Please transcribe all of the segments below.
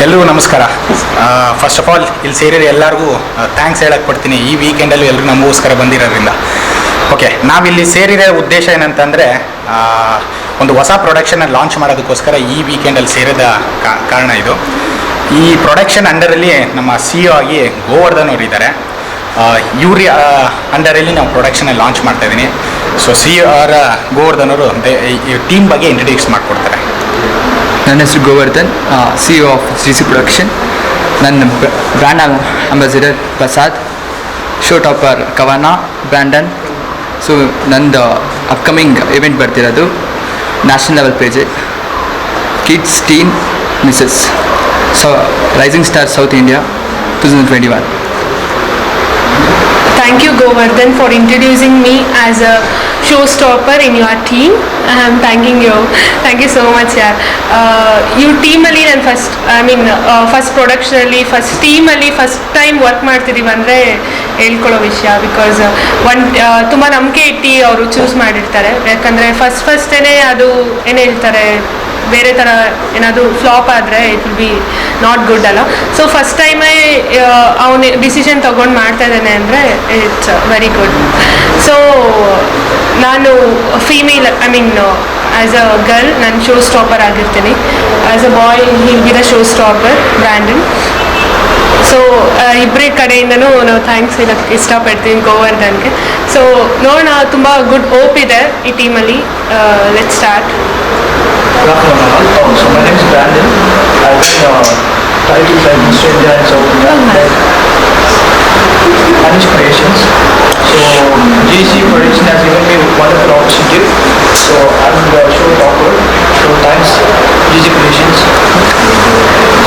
ಎಲ್ರಿಗೂ ನಮಸ್ಕಾರ. First of all ಇಲ್ಲಿ ಸೇರಿರೋ ಎಲ್ಲರಿಗೂ ಥ್ಯಾಂಕ್ಸ್ ಹೇಳಕ್ಕೆ ಪಡ್ತೀನಿ. ಈ ವೀಕೆಂಡಲ್ಲೂ ಎಲ್ಲರೂ ನಮಗೋಸ್ಕರ ಬಂದಿರೋದ್ರಿಂದ. ಓಕೆ, ನಾವಿಲ್ಲಿ ಸೇರಿರೋ ಉದ್ದೇಶ ಏನಂತಂದರೆ ಒಂದು ಹೊಸ ಪ್ರೊಡಕ್ಷನ್ನ ಲಾಂಚ್ ಮಾಡೋದಕ್ಕೋಸ್ಕರ ಈ ವೀಕೆಂಡಲ್ಲಿ ಸೇರಿದ ಕಾರಣ ಇದು. ಈ ಪ್ರೊಡಕ್ಷನ್ ಅಂಡರಲ್ಲಿ ನಮ್ಮ CEO ಆಗಿ ಗೋವರ್ಧನ್ ಅವರು ಇದ್ದಾರೆ. ಇವ್ರ ಅಂಡರಲ್ಲಿ ನಾವು ಪ್ರೊಡಕ್ಷನ್ನ ಲಾಂಚ್ ಮಾಡ್ತಾಯಿದ್ದೀನಿ. ಸೊ CEO ಅವರ ಗೋವರ್ಧನ್ ಅವರು ಈ ಟೀಮ್ ಬಗ್ಗೆ ಇಂಟ್ರಡ್ಯೂಸ್ ಮಾಡಿಕೊಡ್ತಾರೆ. ನನ್ನ ಹೆಸರು Govardhan, CEO of GC production. ನನ್ನ brand ambassador Prasad, show topper Kavana, Brandon. So ನಂದು ಅಪ್ಕಮಿಂಗ್ ಇವೆಂಟ್ ಬರ್ತಿರೋದು national level pageant, kids, teen, Mrs. So rising star South India 2021. Thank you, Govardhan, for introducing me as a showstopper in your team. I am thanking you. Thank you so much, yaar. Your team ಅಲ್ಲಿ ನಾನು first ಪ್ರೊಡಕ್ಷನಲ್ಲಿ first ಟೀಮಲ್ಲಿ first time work ಮಾಡ್ತಿದ್ದೀವಿ ಅಂದರೆ ಹೇಳ್ಕೊಳ್ಳೋ ವಿಷಯ. Because ತುಂಬ ನಂಬಿಕೆ ಇಟ್ಟು ಅವರು ಚೂಸ್ ಮಾಡಿರ್ತಾರೆ. ಯಾಕಂದರೆ ಫಸ್ಟೇ ಅದು ಏನು ಹೇಳ್ತಾರೆ, ಬೇರೆ ಥರ ಏನಾದರೂ ಫ್ಲಾಪ್ ಆದರೆ it will be not good ಅಲ್ಲ. ಸೊ ಫಸ್ಟ್ ಟೈಮೇ ಅವನು ಡಿಸಿಷನ್ ತೊಗೊಂಡು ಮಾಡ್ತಾ ಇದ್ದಾನೆ ಅಂದರೆ ಇಟ್ಸ್ ವೆರಿ ಗುಡ್. ಸೊ ನಾನು ಫೀಮೇಲ್, ಆ್ಯಸ್ ಅ ಗರ್ಲ್ ನಾನು ಶೋ ಸ್ಟಾಪರ್ ಆಗಿರ್ತೀನಿ. As a boy he'll be the show stopper Brandon. So ಇಬ್ಬರ ಕಡೆಯಿಂದನೂ ನಾವು ಥ್ಯಾಂಕ್ಸ್ ಹೇಳೋಕ್ಕೆ ಇಷ್ಟಪಡ್ತೀನಿ ಗೋವರ್ಧನ್ಗೆ. ಸೊ ನೋಡೋಣ, ತುಂಬ ಗುಡ್ ಹೋಪ್ ಇದೆ ಈ ಟೀಮಲ್ಲಿ. Let's start. Good afternoon all. So my name is Brandon. I've been titles like Mr. India and South India. Anish Creations. So GC Production has given me a wonderful opportunity. So I'm the show topper. So thanks GC Creations.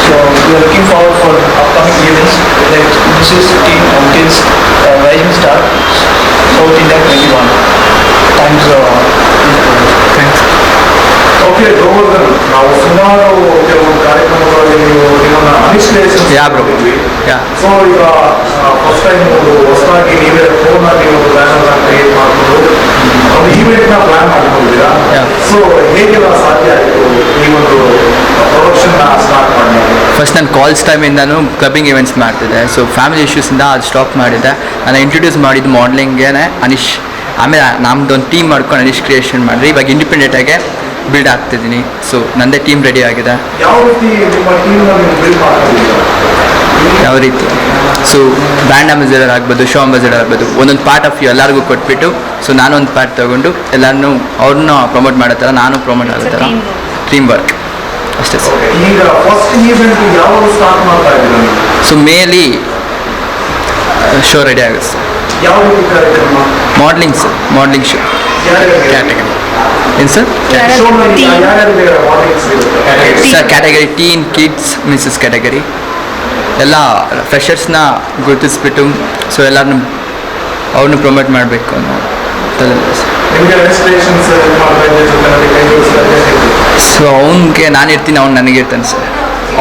So we are looking forward for upcoming events like Mrs. Teen and Kids Rising Star South India 21. Thanks. Thanks. Okay Govardhan, ನಾವು ಸುಮಾರು ಕೆಲವೊಂದು ಕಾರ್ಯಕ್ರಮಗಳಲ್ಲಿ ನಿಮ್ಮನ್ನ ಅನಿಶ್ಲೇಷನ್ so ಈಗ first time ಹೊಸದಾಗಿ ನೀವೇ phone ಆಗಿ ಒಂದು ಬ್ಯಾನರ್ ಕ್ರಿಯೇಟ್ ಮಾಡಿಕೊಂಡು ಒಂದು ಈವೆಂಟ್ ನ ಪ್ಲಾನ್ ಮಾಡ್ಕೊಂಡಿದ್ದೀರಾ. ಸೊ ಹೇಗೆಲ್ಲ ಸಾಧ್ಯ ಆಯಿತು ಈ ಒಂದು ಪ್ರೊಡಕ್ಷನ್ ಸ್ಟಾರ್ಟ್ ಮಾಡಿ? ಫಸ್ಟ್ ನಾನು ಕಾಲ್ಸ್ ಟೈಮಿಂದನೂ ಕ್ಲಬ್ಬಿಂಗ್ ಇವೆಂಟ್ಸ್ ಮಾಡ್ತಿದ್ದೆ. ಸೊ ಫ್ಯಾಮಿಲಿ ಇಶ್ಯೂಸಿಂದ ಅದು ಸ್ಟಾಪ್ ಮಾಡಿದ್ದೆ. ನಾನು ಇಂಟ್ರೊಡ್ಯೂಸ್ ಮಾಡಿದ್ದು ಮಾಡಲಿಂಗೇ ಅನಿಶ್. ಆಮೇಲೆ ನಮ್ಮದೊಂದು ಟೀಮ್ ಮಾಡ್ಕೊಂಡು ಅನಿಶ್ ಕ್ರಿಯೇಷನ್ ಮಾಡಿರಿ. ಇವಾಗ ಇಂಡಿಪೆಂಡೆಂಟಾಗೆ ಬಿಲ್ಡ್ ಆಗ್ತಿದ್ದೀನಿ. ಸೊ ನನ್ನದೇ ಟೀಮ್ ರೆಡಿ ಆಗಿದೆ. ಯಾವ ರೀತಿ ನಿಮ್ಮ ಟೀಮ್ನ ನೀವು ಬಿಲ್ಡ್ ಮಾಡ್ತಿದ್ದೀರಾ? ಯಾವ ರೀತಿ? ಸೊ ಬ್ರ್ಯಾಂಡ್ ಅಂಬಾಸಿಡರ್ ಆಗ್ಬೋದು, ಶೋ ಅಂಬಾಸಿಡರ್ ಆಗ್ಬೋದು, ಒಂದೊಂದು ಪಾರ್ಟ್ ಆಫ್ ಎಲ್ಲರಿಗೂ ಕೊಟ್ಬಿಟ್ಟು, ಸೊ ನಾನೊಂದು ಪಾರ್ಟ್ ತೊಗೊಂಡು ಎಲ್ಲರನ್ನೂ ಅವ್ರನ್ನ ಪ್ರಮೋಟ್ ಮಾಡೋ ಥರ ನಾನು ಪ್ರಮೋಟ್ ಆಗೋ ಥರ ಟೀಮ್ ವರ್ಕ್ ಅಷ್ಟೇ ಸರ್. ಈಗ ಫಸ್ಟ್ ಈವೆಂಟ್ ಯಾವಾಗ ಸ್ಟಾರ್ಟ್ ಮಾಡ್ತಾ ಇದ್ದೀರಾ ನೀವು? ಸೊ ಮೇಲಿ ಶೋ ರೆಡಿ ಆಗುತ್ತೆ ಸರ್. ಯಾವ ರೀತಿ ಕಾರ್ಯಕ್ರಮ? Modelling sir, modelling show category. ಏನು sir? Sir category teen, kids, Mrs category ಎಲ್ಲ ಫ್ರೆಷರ್ಸ್ನ ಗುರುತಿಸ್ಬಿಟ್ಟು ಸೊ ಎಲ್ಲರನ್ನೂ ಅವ್ರನ್ನೂ ಪ್ರಮೋಟ್ ಮಾಡಬೇಕು ಅನ್ನೋ ತಲೆಯಲ್ಲಿ ಸರ್. ಸೊ ಅವನಿಗೆ ನಾನು ಇರ್ತೀನಿ, ಅವ್ನು ನನಗೆ ಇರ್ತಾನೆ ಸರ್.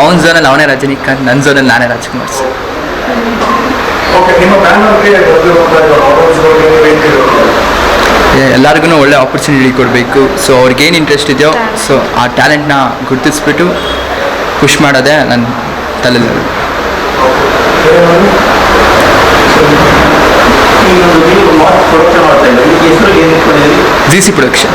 ಅವ್ನ ಝೋನಲ್ಲಿ ಅವನೇ ರಜನಿಕಾಂತ್, ನನ್ನ ಝೋನಲ್ಲಿ ನಾನೇ ರಾಜ್ಕುಮಾರ್ ಸರ್. ಎಲ್ಲರಿಗೂ ಒಳ್ಳೆ ಆಪರ್ಚುನಿಟಿ ಕೊಡಬೇಕು. ಸೊ ಅವ್ರಿಗೇನು ಇಂಟ್ರೆಸ್ಟ್ ಇದೆಯೋ ಸೊ ಆ ಟ್ಯಾಲೆಂಟ್ನ ಗುರುತಿಸ್ಬಿಟ್ಟು ಪುಷ್ ಮಾಡೋದೇ ನನ್ನ ತಲೆಯಲ್ಲಿ. GC production.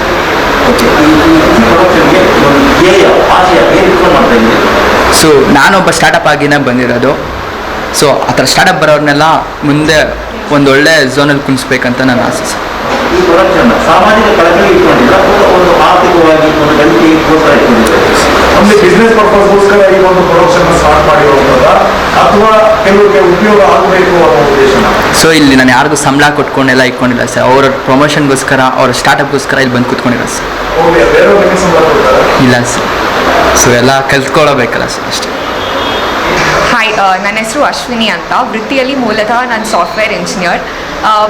ಸೊ ನಾನೊಬ್ಬ ಸ್ಟಾರ್ಟಪ್ ಆಗಿನೇ ಬಂದಿರೋದು. ಸೊ ಆ ಥರ ಸ್ಟಾರ್ಟಪ್ ಬರೋರ್ನೆಲ್ಲ ಮುಂದೆ ಒಂದೊಳ್ಳೆ ಝೋನಲ್ಲಿ ಕುಣಿಸ್ಬೇಕಂತ ನನ್ನ ಆಸೆ ಸರ್. ಈ ಪ್ರೊಡಕ್ಷನ್ ಸಾಮಾಜಿಕ ಕಳಕಳಿ ಇಟ್ಕೊಂಡಿಲ್ಲ, ಒಂದು ಆರ್ಥಿಕವಾಗಿ ಒಂದು ಗಂಟೆ ಪ್ರೋತ್ಸಾಹ ಇಟ್ಕೊಂಡಿದ್ದಾರೆ. ಒಂದು ಬಿಸ್ನೆಸ್ ಪರ್ಪಸ್ಗೋಸ್ಕರ ಈ ಒಂದು ಪ್ರೊಡಕ್ಷನ್ ಸ್ಟಾರ್ಟ್ ಮಾಡಿರೋದ್ರಿಂದ ಅಥವಾ ಕೆಲವರಿಗೆ ಉಪಯೋಗ ಆಗಬೇಕು ಅನ್ನೋ ಉದ್ದೇಶನ? ಸೊ ಇಲ್ಲಿ ನಾನು ಯಾರಿಗೂ ಸಂಬಳ ಕೊಟ್ಕೊಂಡೆಲ್ಲ ಇಟ್ಕೊಂಡಿಲ್ಲ ಸರ್. ಅವ್ರ ಪ್ರಮೋಷನ್ಗೋಸ್ಕರ, ಅವ್ರ ಸ್ಟಾರ್ಟಪ್ಗೋಸ್ಕರ ಇಲ್ಲಿ ಬಂದು ಕೂತ್ಕೊಂಡಿಲ್ಲ ಸರ್. ಓಕೆ, ಬೇರೆಯವ್ರಿಗೆ ಸಂಬಳ ಕೊಡ್ತಾರೆ? ಇಲ್ಲ ಸರ್. ಸೊ ಎಲ್ಲ ಕಲ್ತ್ಕೊಳ್ಳಬೇಕಲ್ಲ ಸರ್ ಅಷ್ಟೇ. ಹಾಯ್, ನನ್ನ ಹೆಸರು ಅಶ್ವಿನಿ ಅಂತ. ವೃತ್ತಿಯಲ್ಲಿ ಮೂಲತಃ ನಾನು ಸಾಫ್ಟ್ವೇರ್ ಇಂಜಿನಿಯರ್.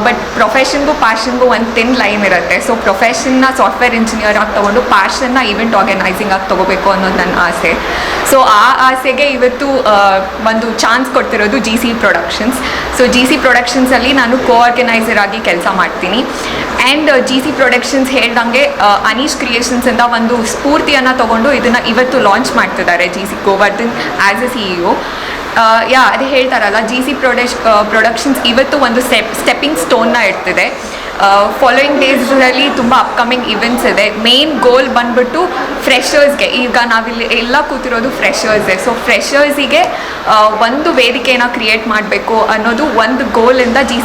ಬಟ್ ಪ್ರೊಫೆಷನ್ಗೂ ಪ್ಯಾಷನ್ಗೂ ಒಂದು ತಿನ್ ಲೈನ್ ಇರುತ್ತೆ. ಸೊ ಪ್ರೊಫೆಷನ್ನ ಸಾಫ್ಟ್ವೇರ್ ಇಂಜಿನಿಯರ್ ಆಗಿ ತೊಗೊಂಡು ಪ್ಯಾಷನ್ನ ಈವೆಂಟ್ ಆರ್ಗನೈಸಿಂಗ್ ಆಗಿ ತೊಗೋಬೇಕು ಅನ್ನೋದು ನನ್ನ ಆಸೆ. ಸೊ ಆ ಆಸೆಗೆ ಇವತ್ತು ಒಂದು ಚಾನ್ಸ್ ಕೊಡ್ತಿರೋದು G C productions. So G C ಪ್ರೊಡಕ್ಷನ್ಸಲ್ಲಿ ನಾನು ಕೋಆರ್ಗನೈಸರ್ ಆಗಿ ಕೆಲಸ ಮಾಡ್ತೀನಿ. ಆ್ಯಂಡ್ ಜಿ ಸಿ ಪ್ರೊಡಕ್ಷನ್ಸ್ ಹೇಳ್ದಂಗೆ ಅನೀಶ್ ಕ್ರಿಯೇಷನ್ಸಿಂದ ಒಂದು ಸ್ಫೂರ್ತಿಯನ್ನು ತೊಗೊಂಡು ಇದನ್ನು ಇವತ್ತು ಲಾಂಚ್ ಮಾಡ್ತಿದ್ದಾರೆ G C Govardhan as A CEO. ಅದೇ ಹೇಳ್ತಾರಲ್ಲ, ಜಿ ಸಿ ಪ್ರೊಡಕ್ಷನ್ಸ್ ಇವತ್ತು ಒಂದು ಸ್ಟೆಪ್ಪಿಂಗ್ ಸ್ಟೋನ್ನ ಇಡ್ತಿದೆ. ಫಾಲೋಯಿಂಗ್ ಡೇಸ್ಗಳಲ್ಲಿ ತುಂಬ ಅಪ್ಕಮಿಂಗ್ ಇವೆಂಟ್ಸ್ ಇದೆ. ಮೇನ್ ಗೋಲ್ ಬಂದ್ಬಿಟ್ಟು ಫ್ರೆಷರ್ಸ್ಗೆ, ಈಗ ನಾವಿಲ್ಲಿ ಎಲ್ಲ ಕೂತಿರೋದು ಫ್ರೆಷರ್ಸೇ. ಸೊ ಫ್ರೆಷರ್ಸಿಗೆ ಒಂದು ವೇದಿಕೆಯನ್ನು ಕ್ರಿಯೇಟ್ ಮಾಡಬೇಕು ಅನ್ನೋದು ಒಂದು ಗೋಲಿಂದ ಜಿ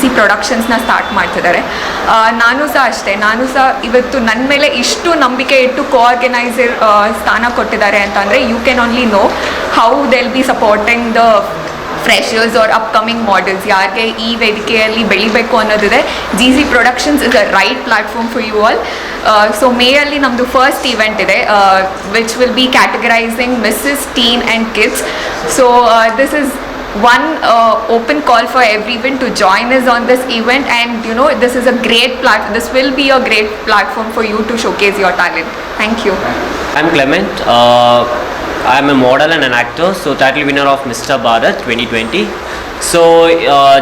ಸಿ ಪ್ರೊಡಕ್ಷನ್ಸ್ನ ಸ್ಟಾರ್ಟ್ ಮಾಡ್ತಿದ್ದಾರೆ. ನಾನು ಸಹ ಅಷ್ಟೇ, ನಾನು ಸಹ ಇವತ್ತು ನನ್ನ ಮೇಲೆ ಇಷ್ಟು ನಂಬಿಕೆ ಇಟ್ಟು ಕೋಆರ್ಗನೈಸರ್ ಸ್ಥಾನ ಕೊಟ್ಟಿದ್ದಾರೆ ಅಂತಂದರೆ you can only know how they'll be supporting the freshers or upcoming models. ಯಾರಿಗೆ ಈ ವೇದಿಕೆಯಲ್ಲಿ ಬೆಳಿಬೇಕು ಅನ್ನೋದಿದೆ, G C productions is a right platform for you all. So ಮೇಯಲ್ಲಿ ನಮ್ಮದು ಫಸ್ಟ್ ಇವೆಂಟ್ ಇದೆ which will be categorising Mrs teen and kids. So this is one open call for everyone to join us on this event, and this is a great this will be a great platform for you to showcase your talent. Thank you. I'm Clement. I am a model and an actor, so title winner of Mr. Bharat 2020. So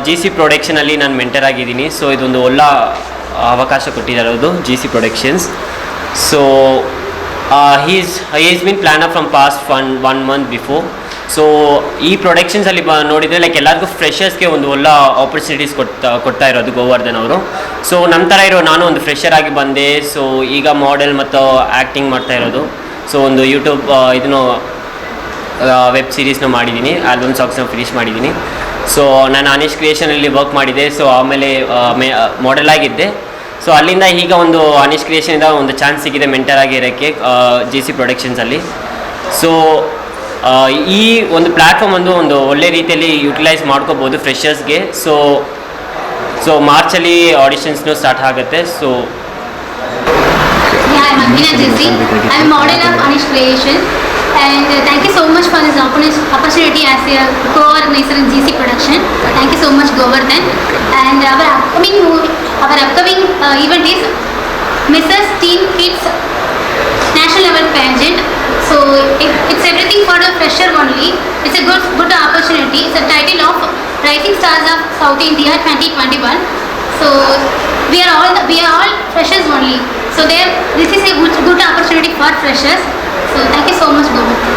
GC Production ಅಲ್ಲಿ ನಾನು mentor ಆಗಿದ್ದೀನಿ. So ಇದೊಂದು ಒಳ್ಳೆ ಅವಕಾಶ ಕೊಟ್ಟಿರೋದು GC Productions. So he has been planned up from past one month before. So ಈ ಪ್ರೊಡಕ್ಷನ್ಸಲ್ಲಿ ನೋಡಿದರೆ like ಎಲ್ಲರಿಗೂ ಫ್ರೆಷರ್ಸ್ಗೆ ಒಂದು ಒಳ್ಳೆ ಆಪರ್ಚುನಿಟೀಸ್ ಕೊಡ್ತಾ ಇರೋದು ಗೋವರ್ಧನ್ ಅವರು. ಸೊ ನಮ್ಮ ಥರ ನಾನು ಒಂದು ಫ್ರೆಷರ್ ಆಗಿ ಬಂದೆ. ಸೊ ಈಗ ಮಾಡೆಲ್ ಮತ್ತು ಆ್ಯಕ್ಟಿಂಗ್ ಮಾಡ್ತಾ ಇರೋದು. ಸೊ ಒಂದು ಯೂಟ್ಯೂಬ್ ಇದನ್ನು ವೆಬ್ ಸೀರೀಸ್ನ ಮಾಡಿದ್ದೀನಿ, ಆಲ್ಬಮ್ ಸಾಂಗ್ಸ್ನ ಫಿನಿಷ್ ಮಾಡಿದ್ದೀನಿ. ಸೊ ನಾನು ಅನೀಶ್ ಕ್ರಿಯೇಷನಲ್ಲಿ ವರ್ಕ್ ಮಾಡಿದ್ದೆ. ಸೊ ಆಮೇಲೆ ಮಾಡೆಲ್ ಆಗಿದ್ದೆ. ಸೊ ಅಲ್ಲಿಂದ ಈಗ ಒಂದು ಅನೀಶ್ ಕ್ರಿಯೇಷನಿಂದ ಒಂದು ಚಾನ್ಸ್ ಸಿಗಿದೆ ಮೆಂಟರ್ ಆಗಿರೋಕ್ಕೆ GC ಪ್ರೊಡಕ್ಷನ್ಸಲ್ಲಿ. ಸೊ ಈ ಒಂದು ಪ್ಲ್ಯಾಟ್ಫಾರ್ಮ್ ಒಂದು ಒಳ್ಳೆ ರೀತಿಯಲ್ಲಿ ಯುಟಿಲೈಸ್ ಮಾಡ್ಕೋಬೋದು ಫ್ರೆಷರ್ಸ್ಗೆ. ಸೊ ಮಾರ್ಚಲ್ಲಿ ಆಡಿಷನ್ಸ್ನು ಸ್ಟಾರ್ಟ್ ಆಗುತ್ತೆ. So I'm Alvina Jesse. I'm a model of Anish Creation, and thank you so much for this opportunity as a co-organizer in GC Production. Thank you so much, Govardhan. And our upcoming event is Mrs. Teen Kids National Level Pageant. So it's everything for the fresher only. It's a good opportunity. It's a title of Rising Stars of South India 2021. So we are all freshers only. So this is a good opportunity for freshers. So thank you so much, Govardhan.